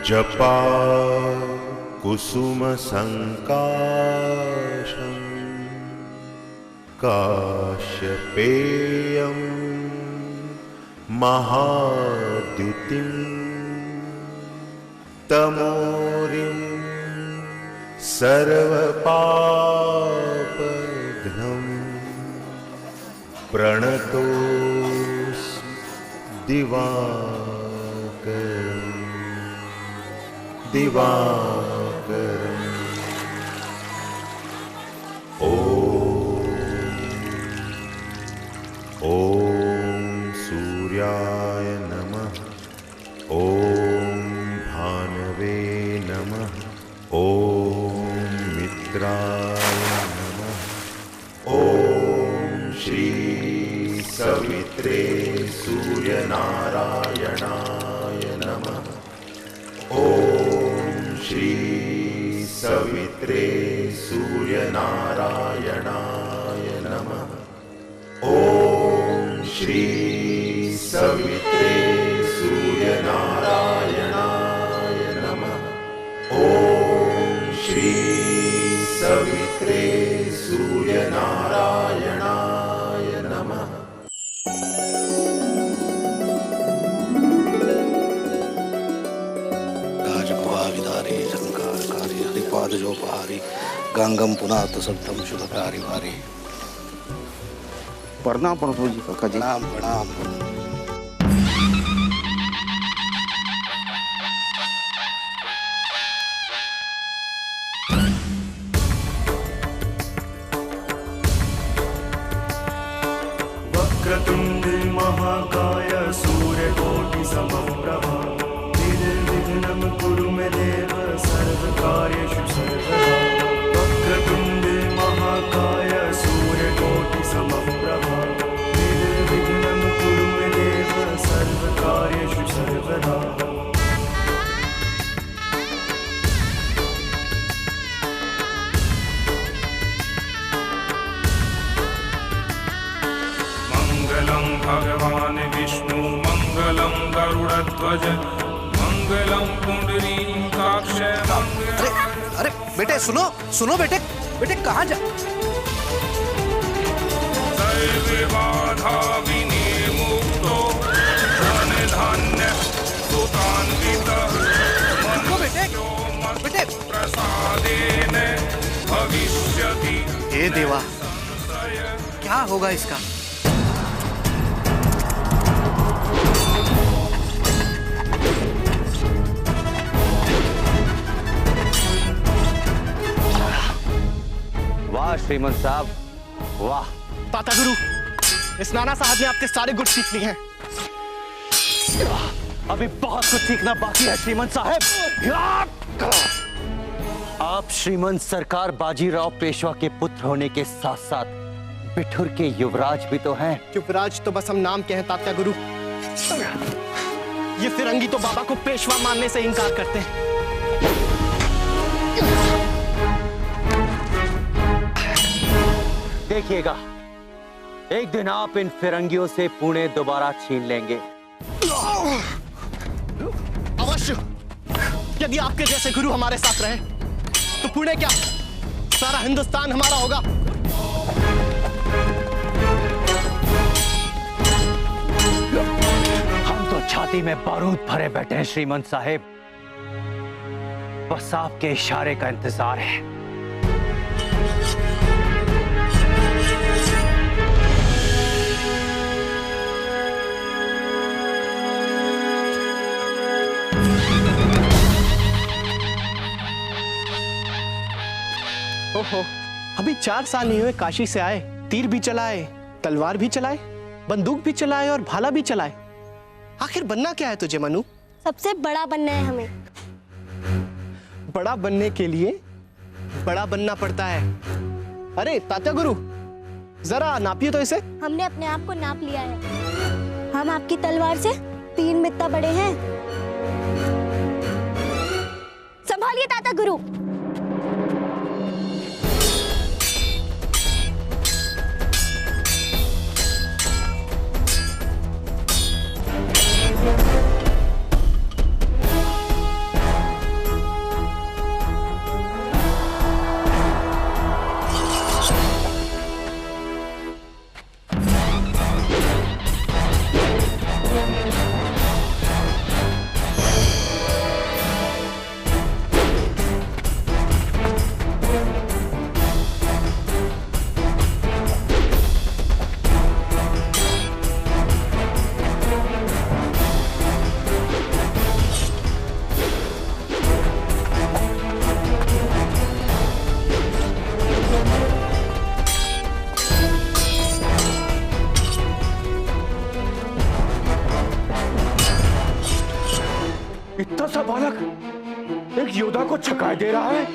जपा कुसुम संकाशं काश्यपेयं महाद्युतिं तमोरिं सर्वपापघ्नं प्रणतोऽस्मि दिवाकरम् दिवाकरम्। ॐ सूर्याय नमः। ॐ भानवे नमः। ॐ मित्राय नमः। ॐ श्री सवित्रे सूर्यनारायणाय नमः। ॐ श्री सवित्रे सूर्यनारायणाय नमः। ॐ श्री सवित्रे सूर्यनारायणाय नमः। ॐ श्री सवित्रे सूर्यनारायणाय नमः। जोपहारी गंगम पुनात सप्तम शुभकारी भारी। प्रणाम प्रभु जी काका जी। प्रणाम प्रणाम। वक्रतुंड महाकाय सूर्यकोटि समप्रभा निर्विघ्नं कुरु मे देव सर्वकार्येषु सर्वदा। वक्रतुंड महाकाय सूर्यकोटि समप्रभा निर्विघ्नं कुरु मे देव सर्वकार्येषु सर्वदा। मंगलं भगवान् विष्णु मंगलं गरुड़ध्वज मंगलं पुंडरीकाक्ष। अरे बेटे सुनो सुनो बेटे बेटे कहाँ जा। सर्वे बाधा विनिर्मुक्तो धन धान्य सुतान्वितः बेटे बेटे प्रसादेन भविष्यति। हे देवा क्या होगा इसका। वाह श्रीमंत साहब वाह। ताता गुरु, इस नाना साहब ने आपके सारे गुण सीख लिए हैं। अभी बहुत कुछ सीखना बाकी है श्रीमंत साहब। आप श्रीमंत सरकार बाजीराव पेशवा के पुत्र होने के साथ साथ बिठुर के युवराज भी तो हैं। युवराज तो बस हम नाम के हैं तात्या गुरु। ये फिरंगी तो बाबा को पेशवा मानने से इनकार करते हैं। देखिएगा एक दिन आप इन फिरंगियों से पुणे दोबारा छीन लेंगे। अवश्य, यदि आपके जैसे गुरु हमारे साथ रहे तो पुणे क्या सारा हिंदुस्तान हमारा होगा। हम तो छाती में बारूद भरे बैठे हैं श्रीमंत साहेब, बस आपके इशारे का इंतजार है। ओहो, अभी 4 साल नहीं हुए काशी से आए, तीर भी चलाए, तलवार भी चलाए, बंदूक भी चलाए और भाला भी चलाए। आखिर बनना क्या है तुझे मनु? सबसे बड़ा बनना है हमें। बड़ा बनने के लिए बड़ा बनना पड़ता है। अरे तात्या गुरु, जरा नापिए तो इसे। हमने अपने आप को नाप लिया है। हम आपकी तलवार से तीन में इतना बड़े हैं। संभालिए ताता गुरु। इतना सा बालक एक योद्धा को छकाए दे रहा है।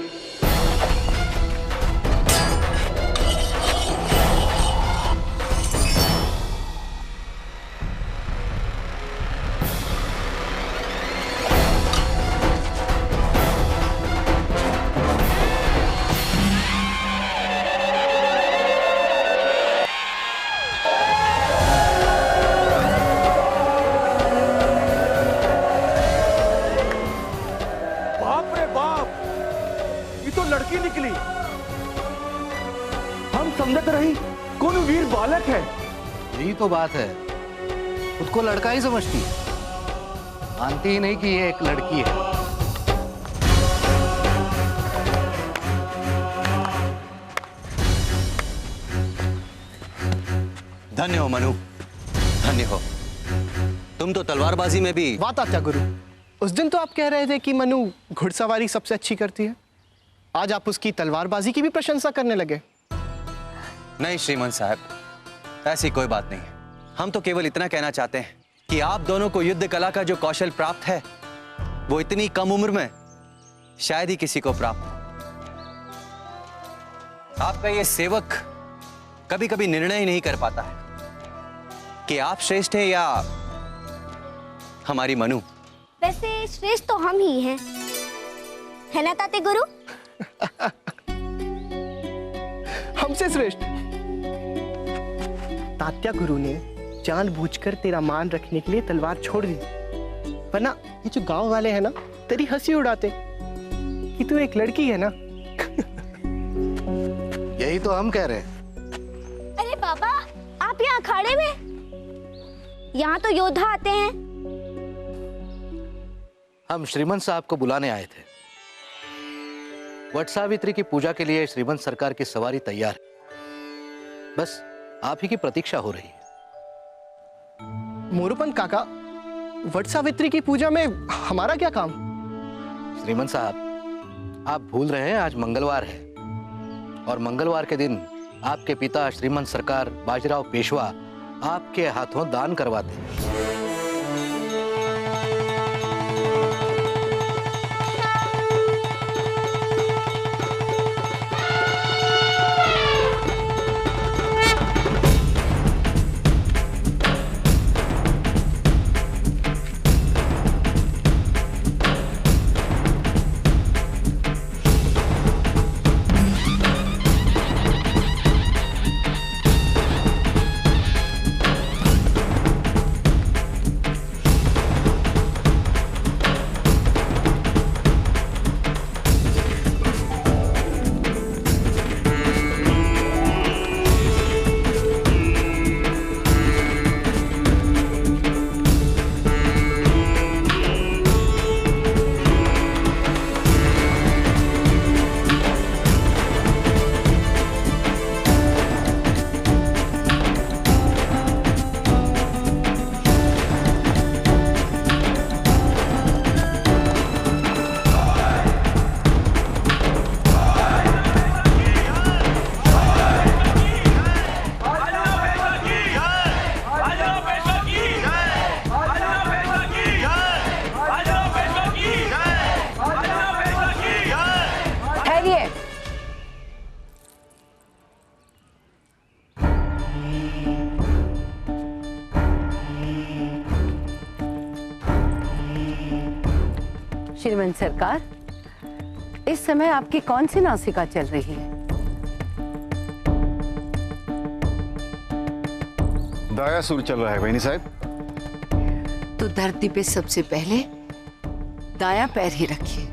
बाप रे बाप, ये तो लड़की निकली। हम समझते रही कौन वीर बालक है। यही तो बात है, खुद को लड़का ही समझती है, मानती ही नहीं कि ये एक लड़की है। धन्य हो मनु, धन्य हो। तुम तो तलवारबाजी में भी। वाह तात्या गुरु, उस दिन तो आप कह रहे थे कि मनु घुड़सवारी सबसे अच्छी करती है, आज आप उसकी तलवारबाजी की भी प्रशंसा करने लगे। नहीं श्रीमंत साहब, ऐसी कोई बात नहीं है। हम तो केवल इतना कहना चाहते हैं कि आप दोनों को युद्ध कला का जो कौशल प्राप्त है वो इतनी कम उम्र में शायद ही किसी को प्राप्त हो। आपका ये सेवक कभी कभी निर्णय ही नहीं कर पाता है कि आप श्रेष्ठ हैं या हमारी मनु। वैसे श्रेष्ठ तो हम ही हैं, है ना ताते गुरु? हमसे श्रेष्ठ। तात्या गुरु ने जानबूझकर तेरा मान रखने के लिए तलवार छोड़ दी, वरना ये जो गांव वाले हैं ना तेरी हंसी उड़ाते कि तू एक लड़की है ना। यही तो हम कह रहे हैं। अरे बाबा, आप यहाँ अखाड़े में? यहाँ तो योद्धा आते हैं। हम श्रीमंत साहब को बुलाने आए थे। वट सावित्री की पूजा के लिए श्रीमंत सरकार की सवारी तैयार है, बस आप ही की प्रतीक्षा हो रही है। मोरूपंत काका, वट सावित्री की पूजा में हमारा क्या काम? श्रीमंत साहब, आप भूल रहे हैं आज मंगलवार है और मंगलवार के दिन आपके पिता श्रीमंत सरकार बाजीराव पेशवा आपके हाथों दान करवाते हैं। श्रीमंत सरकार, इस समय आपकी कौन सी नासिका चल रही है? दाया सुर चल रहा है बहनी साहब। तो धरती पे सबसे पहले दाया पैर ही रखिए।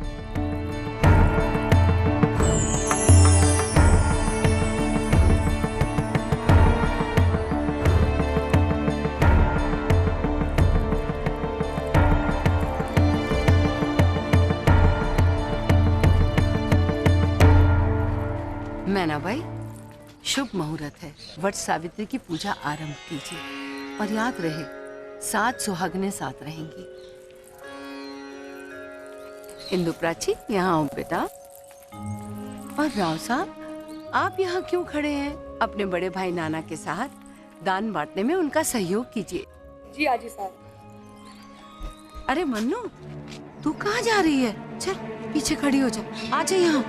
मैनाबाई, शुभ मुहूर्त है। वट सावित्री की पूजा आरंभ कीजिए और याद रहे, 7 सुहागनें साथ रहेंगी। इंदु प्राची, यहाँ आओ बेटा। और राव साहब, आप यहाँ क्यों खड़े हैं? अपने बड़े भाई नाना के साथ दान बांटने में उनका सहयोग कीजिए। जी आजी साहब। अरे मन्नू, तू कहाँ जा रही है? चल पीछे खड़ी हो जा, आजा यहाँ।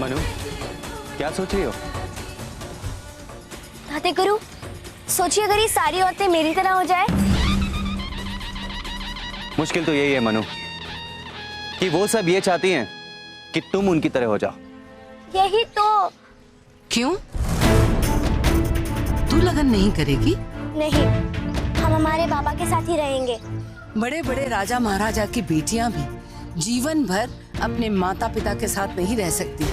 मनु, क्या सोच रही हो? ताते गुरु, सोचिए अगर ये सारी औरतें मेरी तरह हो जाए। मुश्किल तो यही है मनु, कि वो सब ये चाहती हैं कि तुम उनकी तरह हो जाओ। यही तो। क्यों? तू लगन नहीं करेगी? नहीं, हम हमारे बाबा के साथ ही रहेंगे। बड़े बड़े राजा महाराजा की बेटियां भी जीवन भर अपने माता पिता के साथ नहीं रह सकती।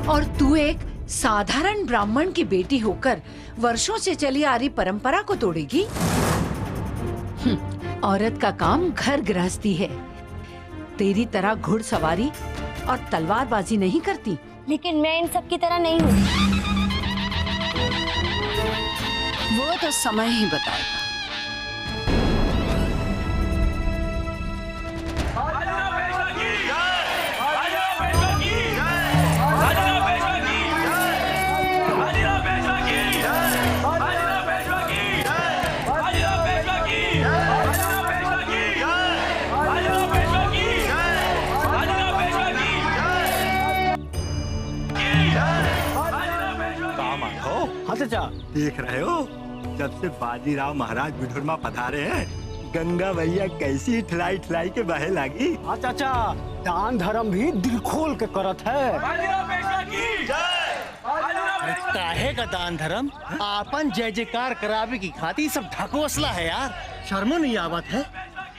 और तू एक साधारण ब्राह्मण की बेटी होकर वर्षों से चली आ रही परंपरा को तोड़ेगी? औरत का काम घर गृहस्थी है। तेरी तरह घुड़सवारी और तलवारबाजी नहीं करती। लेकिन मैं इन सब की तरह नहीं हूँ। वो तो समय ही बताएगा। देख रहे हो, जब से बाजीराव महाराज विठुरमा पधारे हैं, गंगा मैया कैसी ठिलाई ठिलाई के बहे लगी। हाँ चाचा, दान धर्म भी दिल खोल के करत है। काहे का दान धर्म? आपन जय जयकार करावे की खातिर सब ढकोसला है यार। शर्मो नहीं आवत है?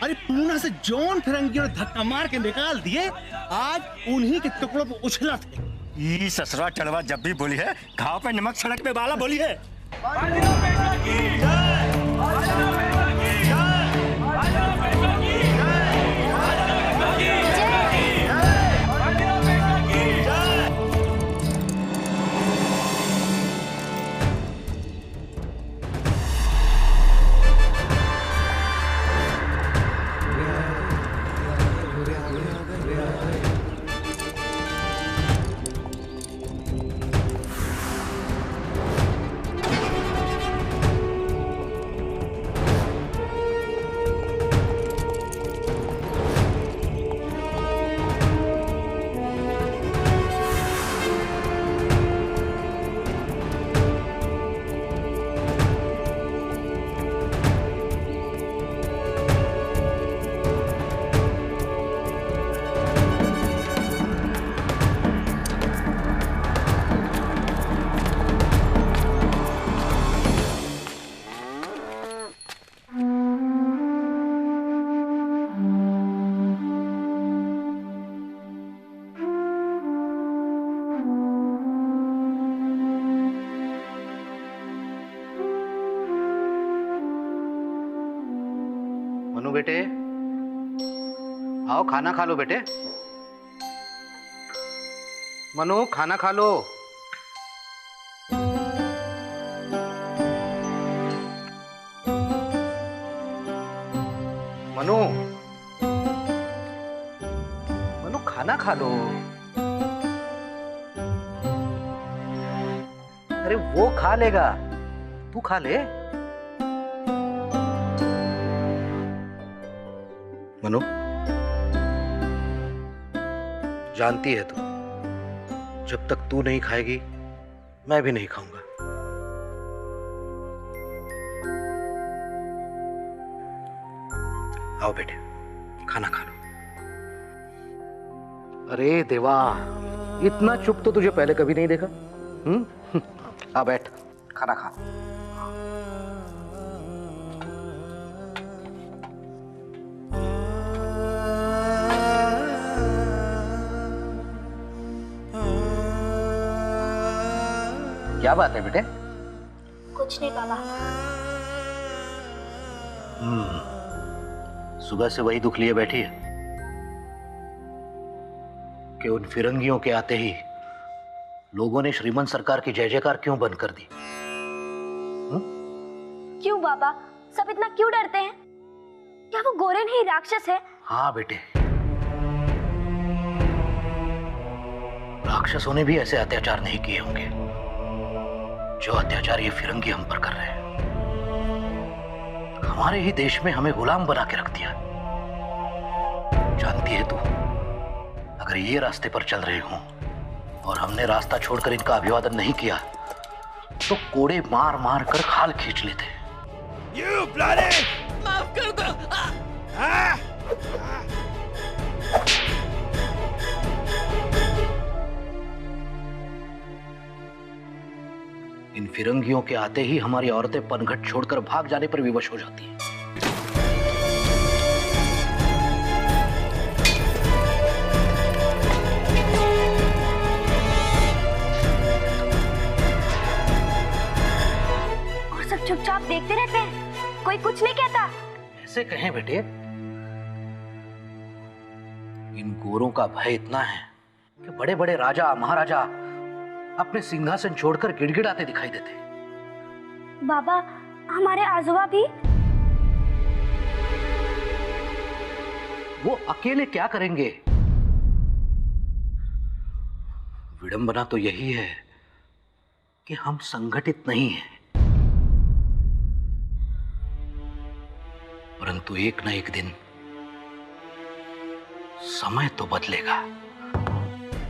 अरे पूना से जौन फिरंगी और धक्का मार के निकाल दिए, आज उन्हीं के टुकड़ों पर उछला थे। ये ससुरा चढ़वा जब भी बोली है, घाव पे नमक सड़क पे वाला बोली है। मनु बेटे, आओ खाना खा लो बेटे। मनु खाना खा लो। मनु, मनु खाना खा लो। अरे वो खा लेगा, तू खा ले। मनु, जानती है तू, जब तक तू नहीं खाएगी मैं भी नहीं खाऊंगा। आओ बेटे, खाना खा लो। अरे देवा, इतना चुप तो तुझे पहले कभी नहीं देखा। आ बैठ, खाना खा। क्या बात है बेटे? कुछ नहीं बाबा। सुबह से वही दुख लिए बैठी है कि उन फिरंगियों के आते ही लोगों ने श्रीमंत सरकार की जय जयकार क्यों बंद कर दी? क्यों बाबा, सब इतना क्यों डरते हैं? क्या वो गोरे नहीं राक्षस है? हाँ बेटे, राक्षसों ने भी ऐसे अत्याचार नहीं किए होंगे जो अत्याचार ये फिरंगी हम पर कर रहे हैं। हमारे ही देश में हमें गुलाम बना के रख दिया। जानती है तू, अगर ये रास्ते पर चल रहे हों और हमने रास्ता छोड़कर इनका अभिवादन नहीं किया तो कोड़े मार मार कर खाल खींच लेते। You bloody! माफ कर दो। इन फिरंगियों के आते ही हमारी औरतें पनघट छोड़कर भाग जाने पर विवश हो जाती हैं। और सब चुपचाप देखते रहते हैं, कोई कुछ नहीं कहता। ऐसे कहें बेटे, इन गोरों का भय इतना है कि बड़े बड़े राजा महाराजा अपने सिंहासन छोड़कर गिड़गिड़ाते दिखाई देते। बाबा, हमारे आजोबा भी? वो अकेले क्या करेंगे? विडंबना तो यही है कि हम संगठित नहीं हैं। परंतु एक न एक दिन समय तो बदलेगा।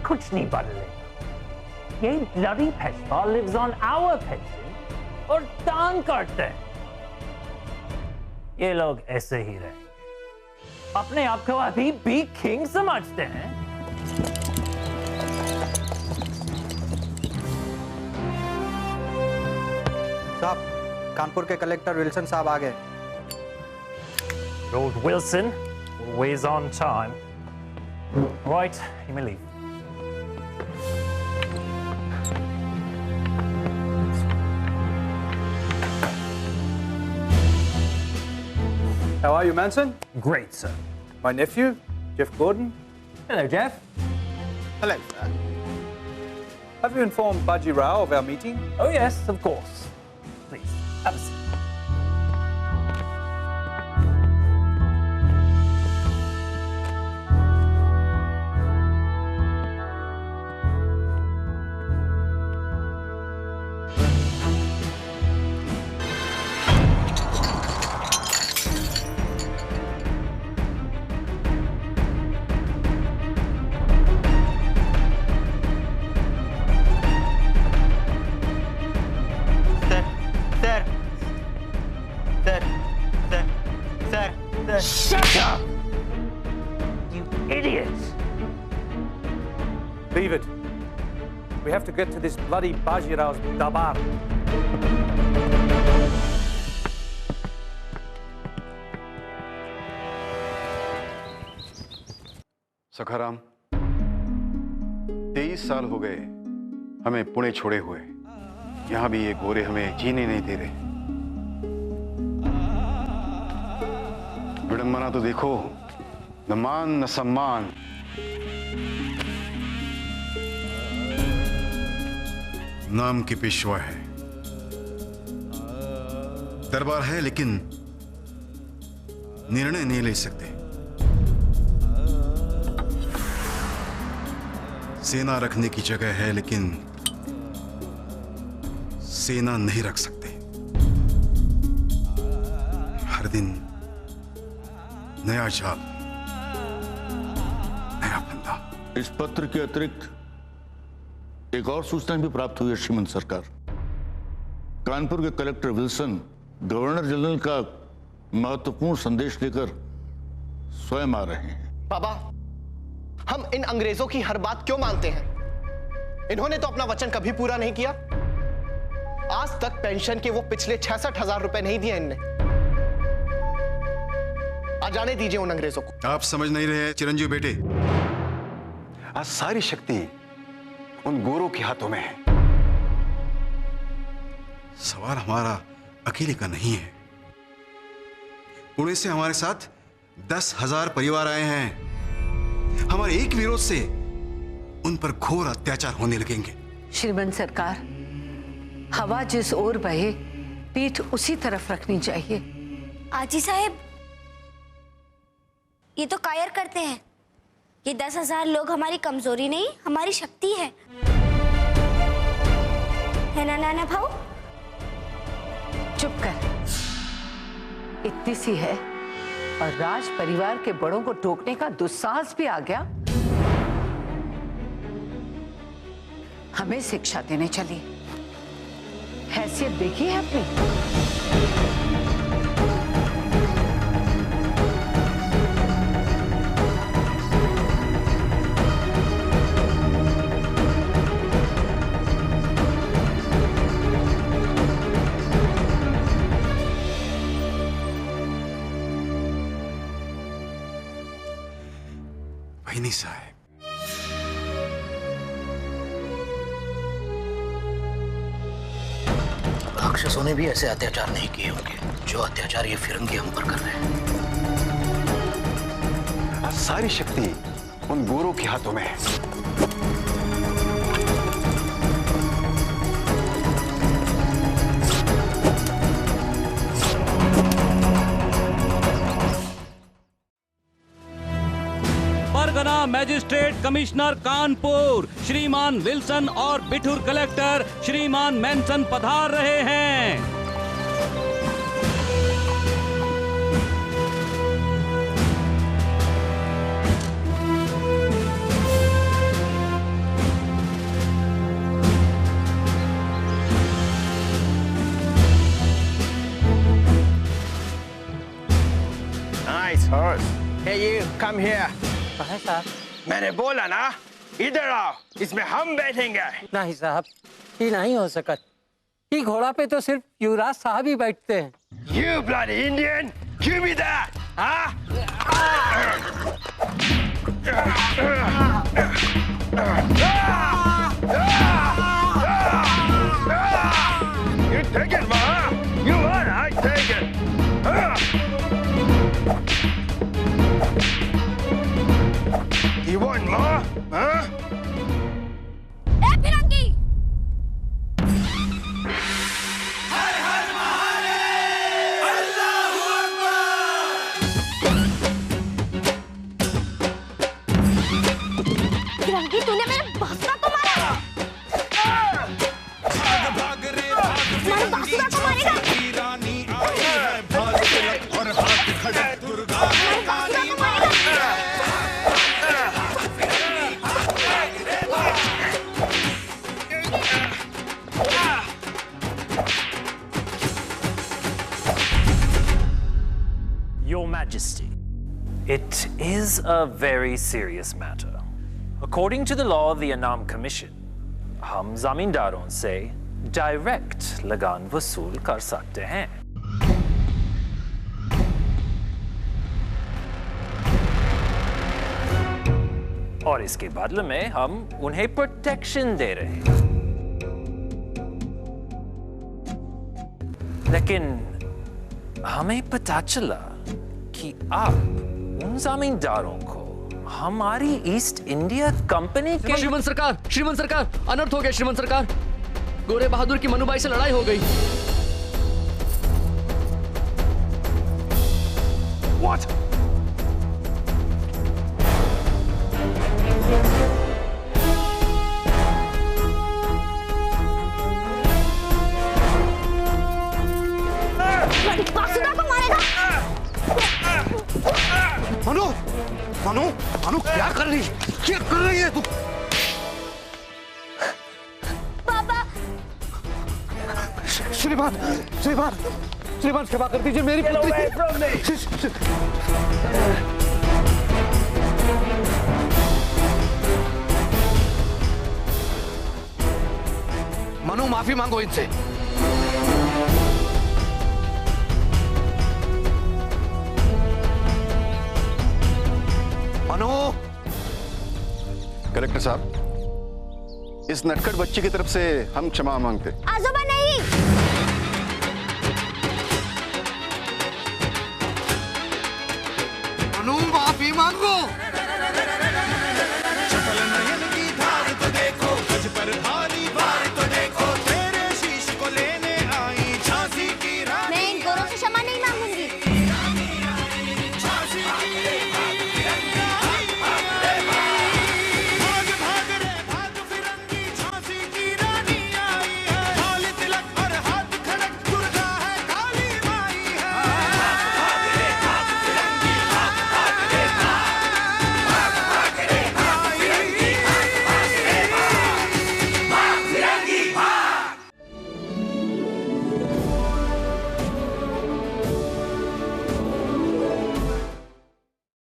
कुछ नहीं बदलेगा। ये bloody Peshwa lives on our pension और दान करते हैं। ये लोग ऐसे ही रहे, अपने आप को अभी भी किंग समझते हैं। साहब, कानपुर के कलेक्टर विल्सन साहब आ गए। Lord Wilson, always on time. Right, you may leave. How are you, Manson? Great, sir. My nephew, Jeff Gordon. Hello, Jeff. Hello, sir. Have you informed Baji Rao of our meeting? Oh, yes, of course. Please, have a seat. Shut up! You idiots! Leave it. We have to get to this bloody Baji Rao's dabar. Sakharam, 23 साल हो गए हमें पुणे छोड़े हुए। यहां भी ये गोरे हमें जीने नहीं दे रहे। मान मना तो देखो, न मान न सम्मान। नाम की पेशवा है, दरबार है लेकिन निर्णय नहीं ले सकते। सेना रखने की जगह है लेकिन सेना नहीं रख सकते। हर दिन नया जाप, नया बंदा। इस पत्र के अतिरिक्त एक और सूचना भी प्राप्त हुई है श्रीमंत सरकार। कानपुर के कलेक्टर विल्सन गवर्नर जनरल का महत्वपूर्ण संदेश लेकर स्वयं आ रहे हैं। बाबा, हम इन अंग्रेजों की हर बात क्यों मानते हैं? इन्होंने तो अपना वचन कभी पूरा नहीं किया। आज तक पेंशन के वो पिछले 66,000 रुपए नहीं दिए इनने। आ जाने दीजिए उन अंग्रेजों को। आप समझ नहीं रहे चिरंजीव बेटे, आज सारी शक्ति उन गोरों के हाथों में है। सवाल हमारा अकेले का नहीं है। पुणे से हमारे साथ 10,000 परिवार आए हैं। हमारे एक विरोध से उन पर घोर अत्याचार होने लगेंगे। श्रीमंत सरकार, हवा जिस ओर बहे पीठ उसी तरफ रखनी चाहिए। आजी साहब, ये तो कायर करते हैं। ये 10,000 लोग हमारी कमजोरी नहीं, हमारी शक्ति है ना नाना भाऊ? चुप कर, इतनी सी है और राज परिवार के बड़ों को टोकने का दुस्साहस भी आ गया। हमें शिक्षा देने चली, हैसियत देखी है अपनी? नहीं साहब, राक्षसों ने भी ऐसे अत्याचार नहीं किए होंगे जो अत्याचार ये फिरंगी हम पर कर रहे हैं। आज सारी शक्ति उन गोरों के हाथों में है। परगना मैजिस्ट्रेट कमिश्नर कानपुर श्रीमान विल्सन और बिठूर कलेक्टर श्रीमान मैनसन पधार रहे हैं। Nice horse. Hey you, come here. साहब, मैंने बोला ना, इधर आओ, इसमें हम बैठेंगे। नहीं साहब, ये नहीं हो सकत। ये घोड़ा पे तो सिर्फ युवराज साहब ही बैठते हैं। You bloody Indian, give me that, huh? You take it, ma? You want? I take it. You want more? Huh? ए फिरंगी! हर हर महादेव, अल्लाहू अकबर। फिरंगी, तूने मेरे बासुरा को मारा। भाग रे भाग, बासुरा को मारेगा। रानी आई है, भाग तिलक और हाथ खड़े दुर्गा काली माँ। Your Majesty, it is a very serious matter. According to the law of the Anam Commission, हम जमींदारों से डायरेक्ट लगान वसूल कर सकते हैं। और इसके बदले में हम उन्हें प्रोटेक्शन दे रहे हैं। लेकिन हमें पता चला कि आप उन जमींदारों को हमारी ईस्ट इंडिया कंपनी के श्रीमंत सरकार अनर्थ हो गया। श्रीमंत सरकार, गोरे बहादुर की मनुबाई से लड़ाई हो गई। What? वासुदा को मारेगा। मनु, मनु, मनु क्या कर रही है तू? पापा। श्रीमान क्षमा कर दीजिए मेरी पुत्री। मनु माफी मांगो इनसे। मनु। कलेक्टर साहब, इस नटखट बच्ची की तरफ से हम क्षमा मांगते। आजोबा